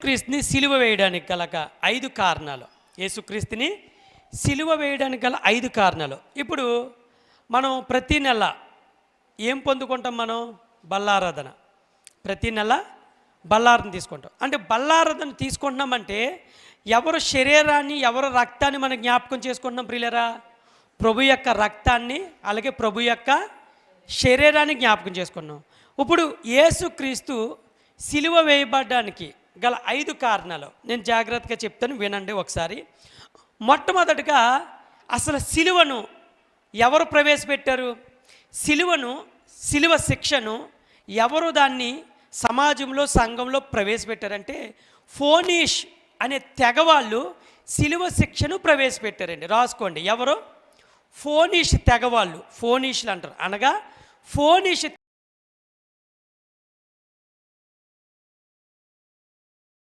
క్రీస్తుని సిలువ వేయడానికి గల 5 కారణాలు. యేసుక్రీస్తుని సిలువ వేయడానికి గల 5 కారణాలు. ఇప్పుడు మనం ప్రతి నెల ఏం పొందుకుంటాం? మనం బల్లారాధన. ప్రతి నెల బల్లారాధన తీసుకుంటాం. అంటే బల్లారాధన తీసుకుంటున్నామంటే ఎవరు శరీరాన్ని, ఎవరు రక్తాన్ని మనం జ్ఞాపకం చేసుకుంటున్నాం ప్రియులరా? ప్రభు యొక్క రక్తాన్ని, అలాగే ప్రభు యొక్క శరీరాన్ని జ్ఞాపకం చేసుకున్నాం. ఇప్పుడు యేసుక్రీస్తు సిలువ వేయబడడానికి గల 5 కారణాలు నేను జాగ్రత్తగా చెప్తాను, వినండి ఒకసారి. మొట్టమొదటిగా అసలు సిలువను ఎవరు ప్రవేశపెట్టారు? సిలువ శిక్షను ఎవరు దాన్ని సమాజంలో, సంఘంలో ప్రవేశపెట్టారంటే ఫోనీష్ అనే తెగవాళ్ళు సిలువ శిక్షను ప్రవేశపెట్టారండి. రాసుకోండి, ఎవరు? ఫోనీష్ తెగవాళ్ళు, ఫోనీష్లు అంటారు. అనగా ఫోనీష్